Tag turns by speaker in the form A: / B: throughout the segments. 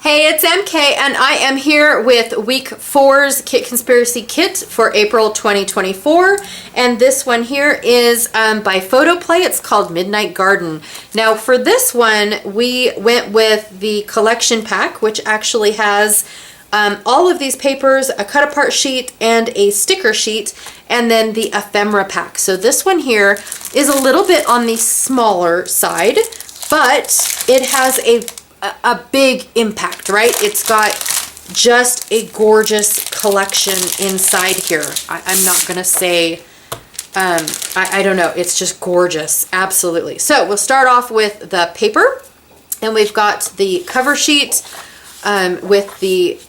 A: Hey, it's MK, and I am here with week 4's Kit Conspiracy Kit for April 2024. And this one here is by PhotoPlay. It's called Midnight Garden. Now, for this one, we went with the collection pack, which actually has all of these papers, a cut-apart sheet, and a sticker sheet, and then the ephemera pack. So this one here is a little bit on the smaller side, but it has a big impact, right? It's got just a gorgeous collection inside here. I'm not gonna say, I don't know, it's just gorgeous, absolutely. So we'll start off with the paper, and we've got the cover sheet with the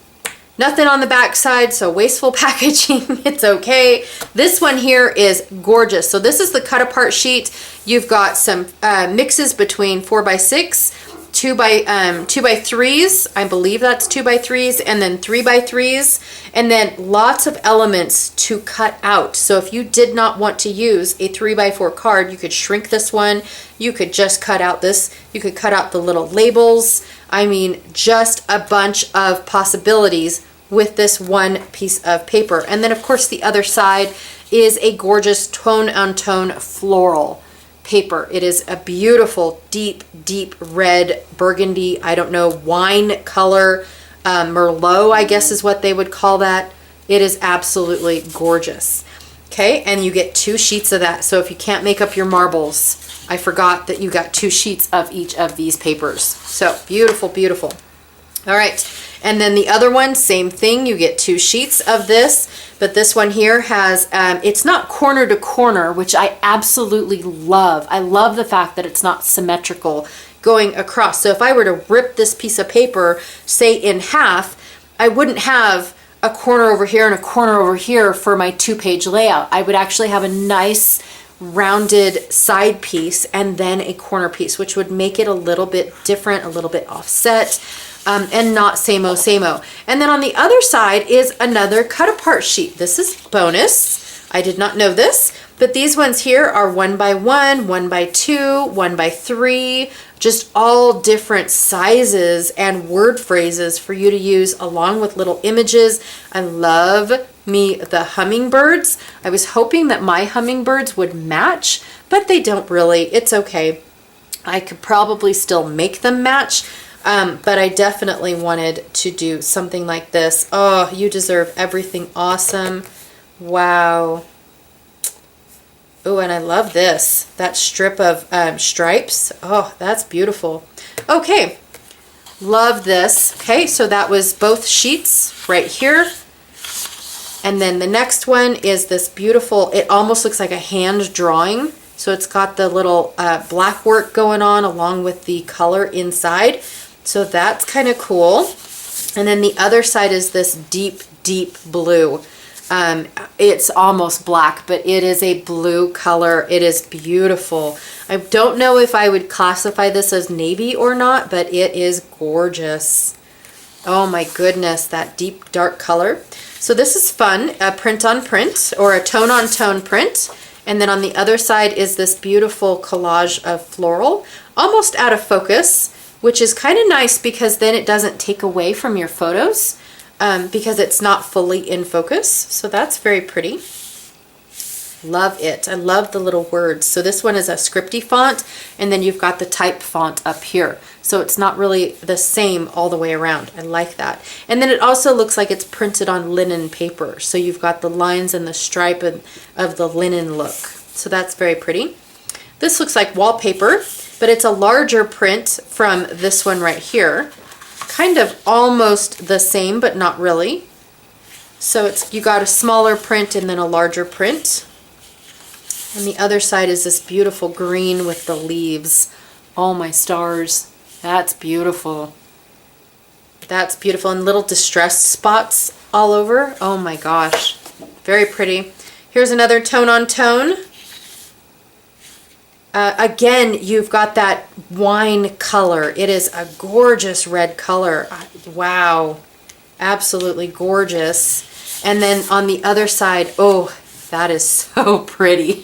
A: nothing on the back side, so wasteful packaging, it's okay. This one here is gorgeous. So this is the cut apart sheet. You've got some mixes between 4x6, 2x3s, I believe that's 2x3s, and then 3x3s, and then lots of elements to cut out. So if you did not want to use a 3x4 card, you could shrink this one. You could just cut out this. You could cut out the little labels. I mean, just a bunch of possibilities with this one piece of paper. And then of course the other side is a gorgeous tone-on-tone floral paper. It is a beautiful deep red burgundy, I don't know, wine color, Merlot I guess is what they would call that. It is absolutely gorgeous. Okay, and you get 2 sheets of that. So if you can't make up your marbles, I forgot that you got 2 sheets of each of these papers. So beautiful, beautiful. All right, and then the other one, same thing. You get 2 sheets of this, but this one here has, it's not corner to corner, which I absolutely love. I love the fact that it's not symmetrical going across. So if I were to rip this piece of paper, say in half, I wouldn't have a corner over here and a corner over here for my 2-page layout. I would actually have a nice rounded side piece and then a corner piece, which would make it a little bit different, a little bit offset, and not same-o. And then on the other side is another cut-apart sheet. This is bonus. I did not know this, but these ones here are 1x1, 1x2, 1x3, just all different sizes and word phrases for you to use along with little images. I love me the hummingbirds. I was hoping that my hummingbirds would match, but they don't really. It's okay. I could probably still make them match, but I definitely wanted to do something like this. Oh, you deserve everything awesome. Wow. Oh, and I love this. That strip of stripes. Oh, that's beautiful. Okay, love this. Okay, so that was both sheets right here. And then the next one is this beautiful, it almost looks like a hand drawing. So it's got the little black work going on along with the color inside. So that's kind of cool. And then the other side is this deep blue. It's almost black, but it is a blue color. It is beautiful. I don't know if I would classify this as navy or not, but it is gorgeous. Oh my goodness, that deep dark color. So this is fun, a print on print or a tone on tone print. And then on the other side is this beautiful collage of floral, almost out of focus, which is kind of nice because then it doesn't take away from your photos because it's not fully in focus. So that's very pretty. Love it. I love the little words. So this one is a scripty font, and then you've got the type font up here. So it's not really the same all the way around. I like that. And then it also looks like it's printed on linen paper. So you've got the lines and the stripe of the linen look. So that's very pretty. This looks like wallpaper, but it's a larger print from this one right here. Kind of almost the same, but not really. So it's, you got a smaller print and then a larger print. And the other side is this beautiful green with the leaves. Oh my stars. That's beautiful. That's beautiful. And little distressed spots all over. Oh my gosh. Very pretty. Here's another tone on tone. Again, you've got that wine color. It is a gorgeous red color. Wow. Absolutely gorgeous. And then on the other side, oh, that is so pretty.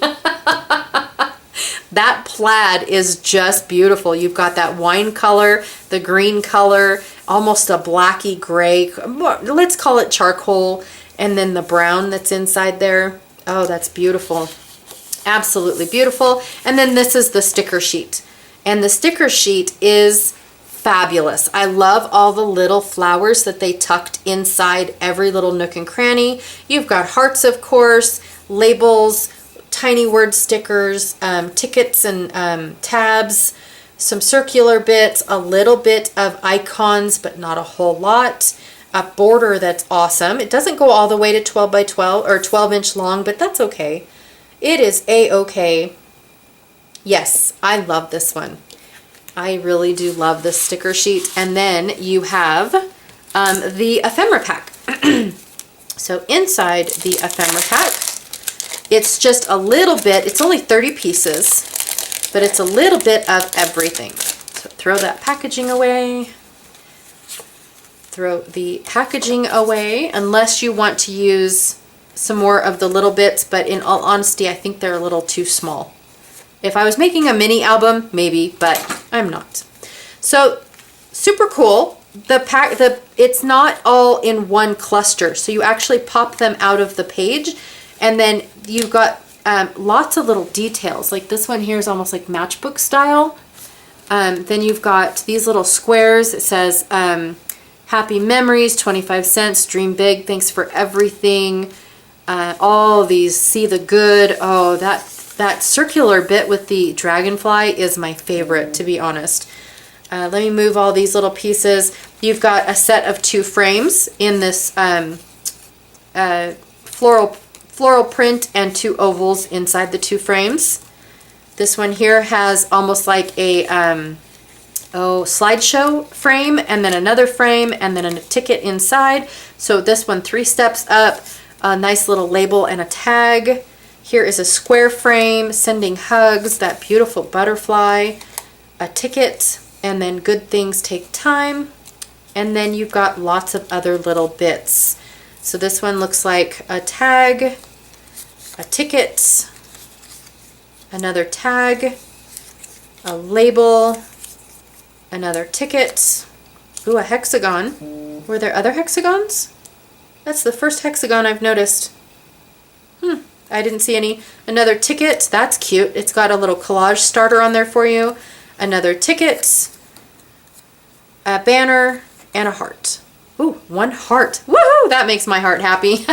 A: That plaid is just beautiful. You've got that wine color, the green color, almost a blacky gray, let's call it charcoal, and then the brown that's inside there. Oh, that's beautiful. Absolutely beautiful. And then this is the sticker sheet. And the sticker sheet is fabulous. I love all the little flowers that they tucked inside every little nook and cranny. You've got hearts, of course, labels, tiny word stickers, tickets and tabs, some circular bits, a little bit of icons, but not a whole lot. A border that's awesome. It doesn't go all the way to 12 by 12 or 12 inch long, but that's okay. It is a-okay. Yes, I love this one. I really do love this sticker sheet. And then you have the ephemera pack. So inside the ephemera pack, it's just a little bit, it's only 30 pieces, but it's a little bit of everything. So throw that packaging away. Throw the packaging away, unless you want to use some more of the little bits, but in all honesty, I think they're a little too small. If I was making a mini album, maybe, but I'm not. So super cool. It's not all in one cluster, so you actually pop them out of the page, and then you've got lots of little details. Like this one here is almost like matchbook style. Then you've got these little squares. It says happy memories, 25 cents, dream big, thanks for everything. All these, see the good. Oh, that circular bit with the dragonfly is my favorite, to be honest. Let me move all these little pieces. You've got a set of 2 frames in this floral print and 2 ovals inside the 2 frames. This one here has almost like a slideshow frame, and then another frame, and then a ticket inside. So this one 3 steps up, a nice little label and a tag. Here is a square frame, sending hugs, that beautiful butterfly, a ticket, and then good things take time. And then you've got lots of other little bits. So this one looks like a tag, a ticket, another tag, a label, another ticket. Ooh, a hexagon. Were there other hexagons? That's the first hexagon I've noticed. I didn't see any. Another ticket. That's cute. It's got a little collage starter on there for you. Another ticket, a banner, and a heart. Ooh, 1 heart. Woohoo! That makes my heart happy.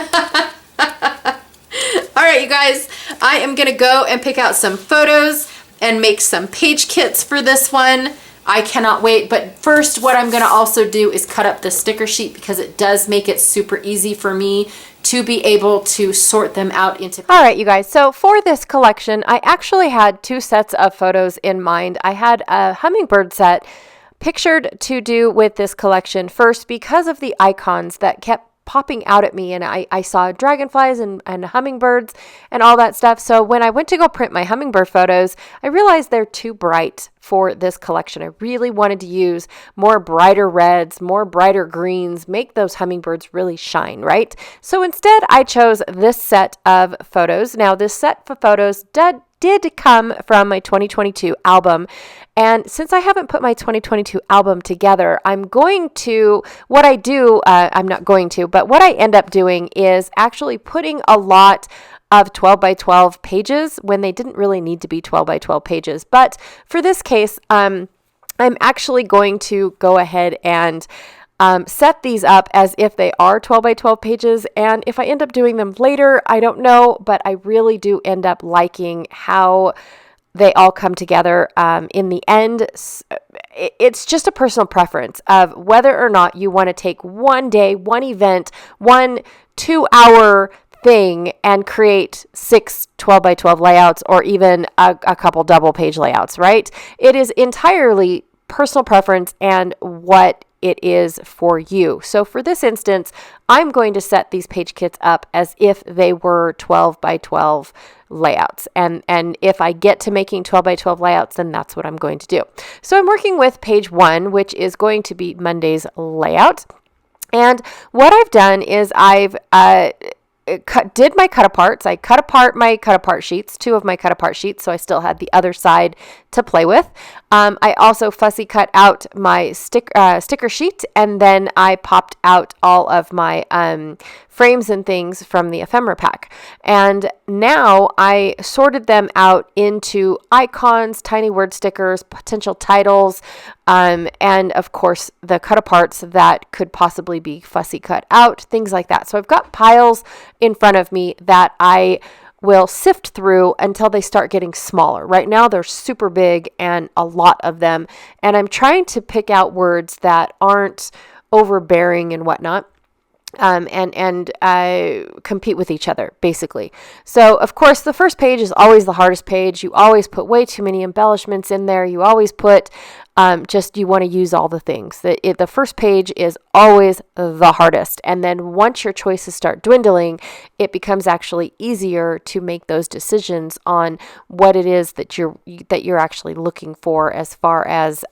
A: All right, you guys. I am going to go and pick out some photos and make some page kits for this one. I cannot wait, but first what I'm going to also do is cut up the sticker sheet, because it does make it super easy for me to be able to sort them out into... All right, you guys, so for this collection, I actually had 2 sets of photos in mind. I had a hummingbird set pictured to do with this collection first because of the icons that kept popping out at me, and I saw dragonflies and hummingbirds and all that stuff. So when I went to go print my hummingbird photos, I realized they're too bright for this collection. I really wanted to use more brighter reds, more brighter greens, make those hummingbirds really shine, right? So instead, I chose this set of photos. Now, this set of photos did come from my 2022 album. And since I haven't put my 2022 album together, what I end up doing is actually putting a lot of 12 by 12 pages when they didn't really need to be 12 by 12 pages. But for this case, I'm actually going to go ahead and set these up as if they are 12 by 12 pages. And if I end up doing them later, I don't know, but I really do end up liking how they all come together in the end. It's just a personal preference of whether or not you want to take one day, one event, 1 2-hour thing and create 6 12 by 12 layouts, or even a couple double page layouts, right? It is entirely personal preference and what it is for you. So for this instance, I'm going to set these page kits up as if they were 12 by 12 layouts. And if I get to making 12 by 12 layouts, then that's what I'm going to do. So I'm working with page 1, which is going to be Monday's layout. And what I've done is I've
B: did my cut aparts. I cut apart my cut apart sheets, 2 of my cut apart sheets, so I still had the other side to play with. I also fussy cut out my sticker sheet, and then I popped out all of my frames and things from the ephemera pack. And now I sorted them out into icons, tiny word stickers, potential titles, and of course the cut aparts that could possibly be fussy cut out, things like that. So I've got piles in front of me that I will sift through until they start getting smaller. Right now they're super big and a lot of them, and I'm trying to pick out words that aren't overbearing and whatnot. And compete with each other, basically. So, of course, the first page is always the hardest page. You always put way too many embellishments in there. You always put you want to use all the things. The first page is always the hardest. And then once your choices start dwindling, it becomes actually easier to make those decisions on what it is that you're actually looking for, as far as,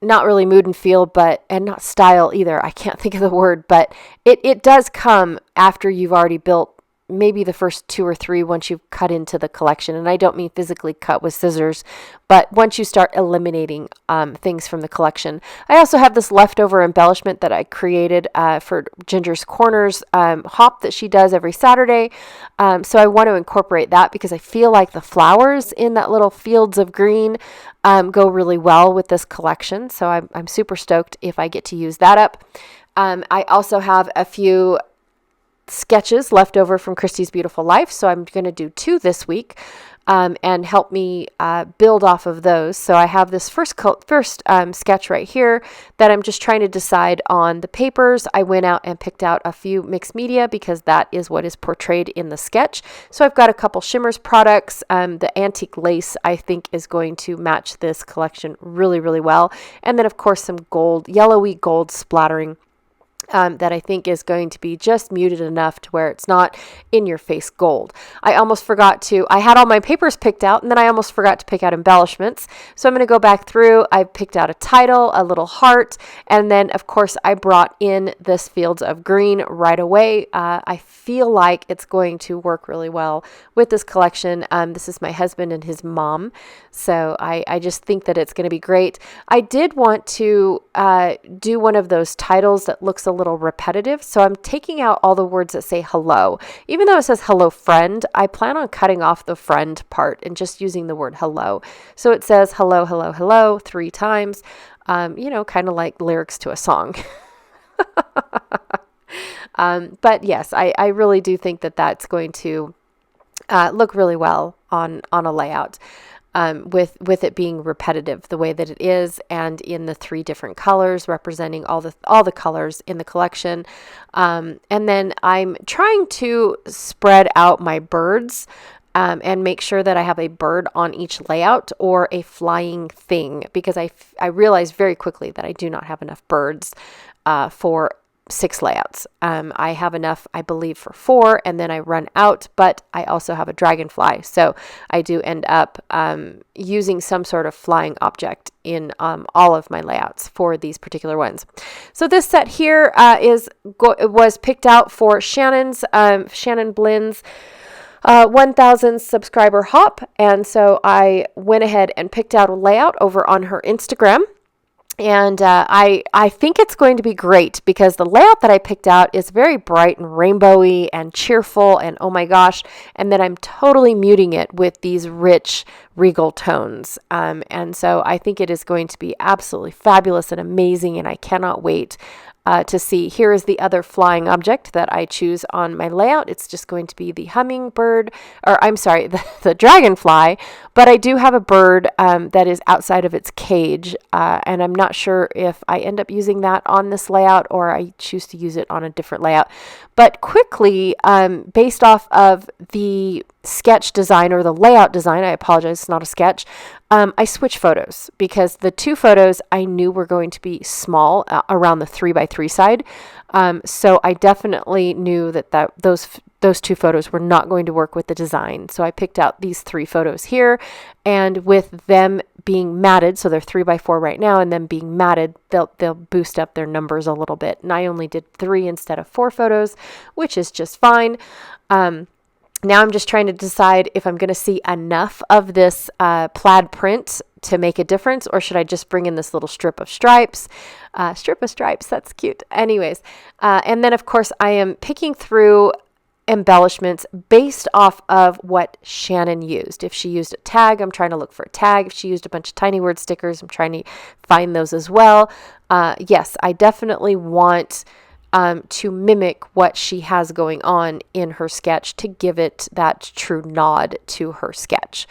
B: not really mood and feel, and not style either. I can't think of the word, but it does come after you've already built maybe the first 2 or 3 once you've cut into the collection. And I don't mean physically cut with scissors, but once you start eliminating things from the collection. I also have this leftover embellishment that I created for Ginger's Corners hop that she does every Saturday. So I want to incorporate that because I feel like the flowers in that little fields of green go really well with this collection. So I'm super stoked if I get to use that up. I also have a few sketches left over from Christy's Beautiful Life, so I'm going to do 2 this week and help me build off of those. So I have this first sketch right here that I'm just trying to decide on the papers. I went out and picked out a few mixed media because that is what is portrayed in the sketch. So I've got a couple Shimmers products. The antique lace I think is going to match this collection really, really well. And then of course some gold, yellowy gold splattering that I think is going to be just muted enough to where it's not in your face gold. I had all my papers picked out, and then I almost forgot to pick out embellishments. So I'm going to go back through. I picked out a title, a little heart, and then of course I brought in this fields of green right away. I feel like it's going to work really well with this collection. This is my husband and his mom. So I just think that it's going to be great. I did want to do one of those titles that looks a little repetitive. So I'm taking out all the words that say hello. Even though it says hello friend, I plan on cutting off the friend part and just using the word hello. So it says hello, hello, hello 3 times, kind of like lyrics to a song. But yes, I really do think that that's going to look really well on a layout. With it being repetitive the way that it is, and in the 3 different colors representing all the colors in the collection. And then I'm trying to spread out my birds and make sure that I have a bird on each layout or a flying thing, because I realized very quickly that I do not have enough birds for 6 layouts. I have enough, I believe, for 4, and then I run out, but I also have a dragonfly. So I do end up using some sort of flying object in all of my layouts for these particular ones. So this set here was picked out for Shannon Blynn's 1,000 subscriber hop. And so I went ahead and picked out a layout over on her Instagram. And I think it's going to be great because the layout that I picked out is very bright and rainbowy and cheerful and oh my gosh. And then I'm totally muting it with these rich regal tones. And so I think it is going to be absolutely fabulous and amazing, and I cannot wait to see. Here is the other flying object that I choose on my layout. It's just going to be the hummingbird, or I'm sorry, the dragonfly, but I do have a bird that is outside of its cage, and I'm not sure if I end up using that on this layout or I choose to use it on a different layout. But quickly, based off of the sketch design or the layout design, I apologize, it's not a sketch, I switched photos because the 2 photos I knew were going to be small around the 3x3 side. So I definitely knew that those those 2 photos were not going to work with the design. So I picked out these 3 photos here, and with them being matted, so they're 3x4 right now, and them being matted, they'll boost up their numbers a little bit. And I only did 3 instead of 4 photos, which is just fine. Now I'm just trying to decide if I'm going to see enough of this plaid print to make a difference, or should I just bring in this little strip of stripes? That's cute. Anyways, and then of course I am picking through embellishments based off of what Shannon used. If she used a tag, I'm trying to look for a tag. If she used a bunch of tiny word stickers, I'm trying to find those as well. Yes, I definitely want to mimic what she has going on in her sketch to give it that true nod to her sketch.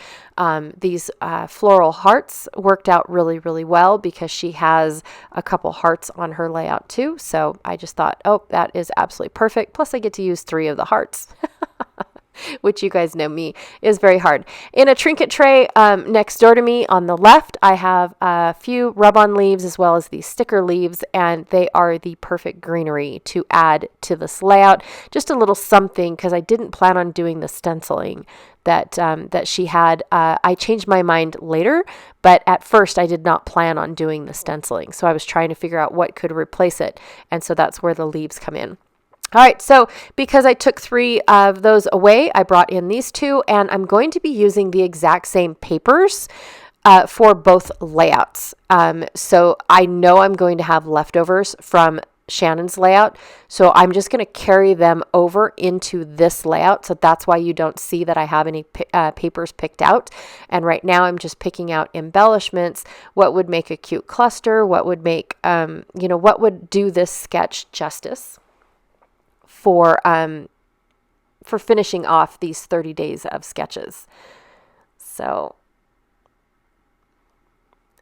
B: These floral hearts worked out really, really well because she has a couple hearts on her layout too. So I just thought, oh, that is absolutely perfect. Plus I get to use 3 of the hearts. Which you guys know me is very hard. In a trinket tray next door to me on the left, I have a few rub-on leaves as well as these sticker leaves, and they are the perfect greenery to add to this layout. Just a little something because I didn't plan on doing the stenciling that she had. I changed my mind later, but at first I did not plan on doing the stenciling. So I was trying to figure out what could replace it, and so that's where the leaves come in. All right, so because I took 3 of those away, I brought in these 2, and I'm going to be using the exact same papers for both layouts. So I know I'm going to have leftovers from Shannon's layout, so I'm just going to carry them over into this layout. So that's why you don't see that I have any papers picked out. And right now I'm just picking out embellishments, what would make a cute cluster, what would make, what would do this sketch justice for finishing off these 30 days of sketches. So,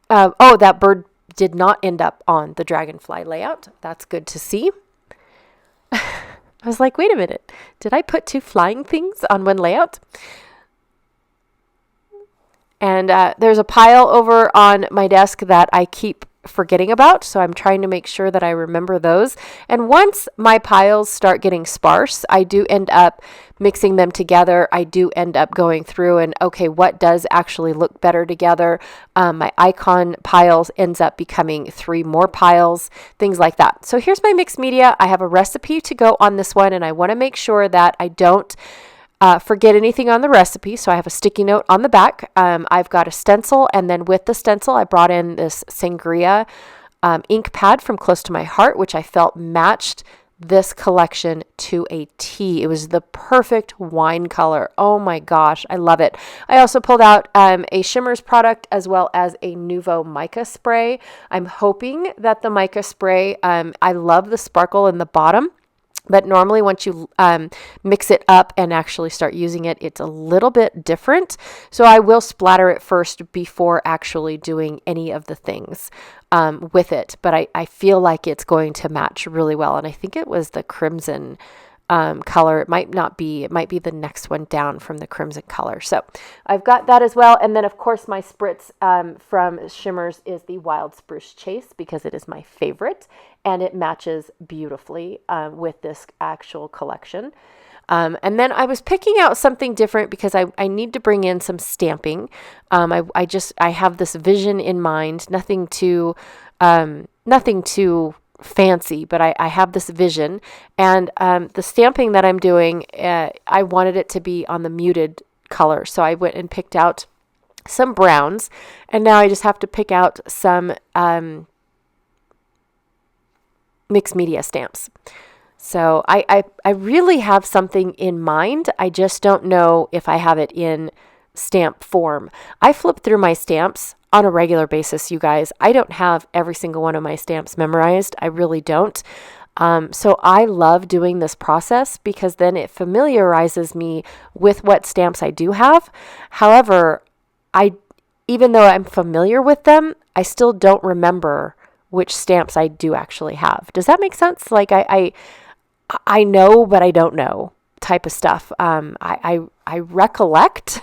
B: that bird did not end up on the dragonfly layout. That's good to see. I was like, wait a minute, did I put 2 flying things on one layout? And there's a pile over on my desk that I keep forgetting about, so I'm trying to make sure that I remember those. And once my piles start getting sparse, I do end up mixing them together. I do end up going through and, okay, what does actually look better together? My icon piles ends up becoming 3 more piles, things like that. So here's my mixed media. I have a recipe to go on this one, and I want to make sure that I don't forget anything on the recipe. So I have a sticky note on the back. I've got a stencil, and then with the stencil, I brought in this sangria ink pad from Close to My Heart, which I felt matched this collection to a T. It was the perfect wine color. Oh my gosh, I love it. I also pulled out a Shimmers product as well as a Nuvo mica spray. I'm hoping that the mica spray, I love the sparkle in the bottom. But normally once you mix it up and actually start using it, it's a little bit different. So I will splatter it first before actually doing any of the things with it. But I feel like it's going to match really well. And I think it was the crimson color. It might not be. It might be the next one down from the crimson color. So I've got that as well. And then, of course, my spritz from Shimmers is the Wild Spruce Chase because it is my favorite. And it matches beautifully with this actual collection. And then I was picking out something different because I need to bring in some stamping. I have this vision in mind, nothing too fancy, but I have this vision. And the stamping that I'm doing, I wanted it to be on the muted color. So I went and picked out some browns. And now I just have to pick out some mixed media stamps. So I really have something in mind. I just don't know if I have it in stamp form. I flip through my stamps on a regular basis, you guys. I don't have every single one of my stamps memorized. I really don't. So I love doing this process because then it familiarizes me with what stamps I do have. However, even though I'm familiar with them, I still don't remember which stamps I do actually have. Does that make sense? Like I know, but I don't know type of stuff. I recollect,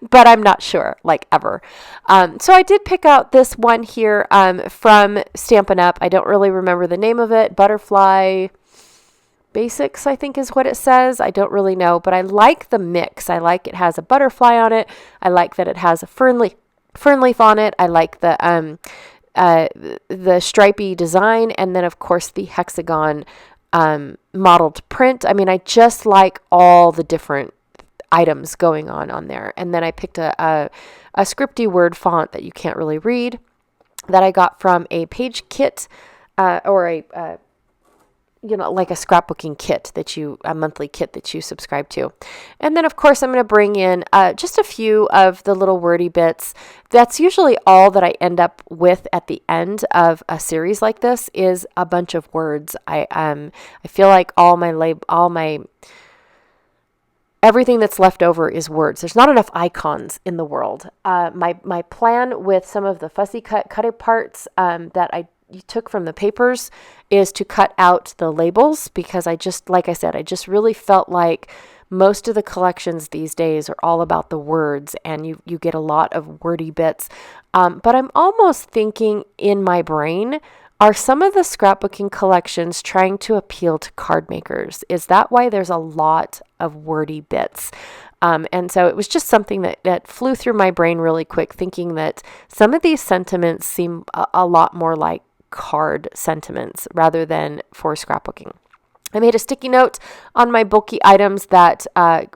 B: but I'm not sure, like ever. So I did pick out this one here from Stampin' Up. I don't really remember the name of it. Butterfly Basics, I think is what it says. I don't really know, but I like the mix. I like it has a butterfly on it. I like that it has a fern leaf on it. I like the stripy design, and then of course the hexagon modeled print. I mean, I just like all the different items going on there. And then I picked a scripty word font that you can't really read that I got from a page kit, or like a scrapbooking kit a monthly kit that you subscribe to. And then of course I'm going to bring in just a few of the little wordy bits. That's usually all that I end up with at the end of a series like this, is a bunch of words. I feel like everything that's left over is words. There's not enough icons in the world. My plan with some of the fussy cut parts that I took from the papers is to cut out the labels, because like I said, I just really felt like most of the collections these days are all about the words, and you get a lot of wordy bits. But I'm almost thinking in my brain, are some of the scrapbooking collections trying to appeal to card makers? Is that why there's a lot of wordy bits? And so it was just something that flew through my brain really quick, thinking that some of these sentiments seem a lot more like card sentiments rather than for scrapbooking. I made a sticky note on my bulky items that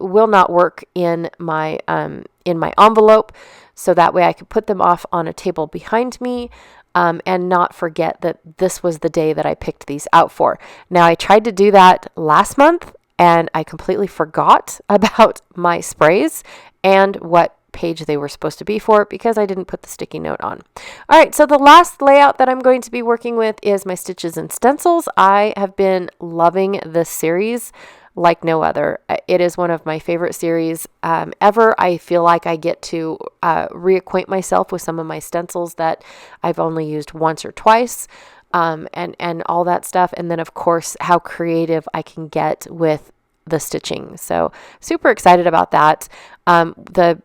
B: will not work in my envelope, so that way I could put them off on a table behind me. And not forget that this was the day that I picked these out for. Now, I tried to do that last month, and I completely forgot about my sprays and what page they were supposed to be for, because I didn't put the sticky note on. All right, so the last layout that I'm going to be working with is my stitches and stencils. I have been loving this series like no other. It is one of my favorite series ever. I feel like I get to reacquaint myself with some of my stencils that I've only used once or twice, and all that stuff. And then, of course, how creative I can get with the stitching. So super excited about that. The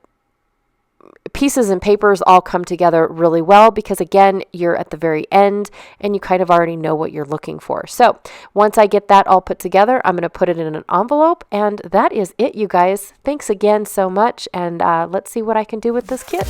B: pieces and papers all come together really well, because again, you're at the very end and you kind of already know what you're looking for. So once I get that all put together, I'm going to put it in an envelope, and that is it, you guys. Thanks again so much, and let's see what I can do with this kit.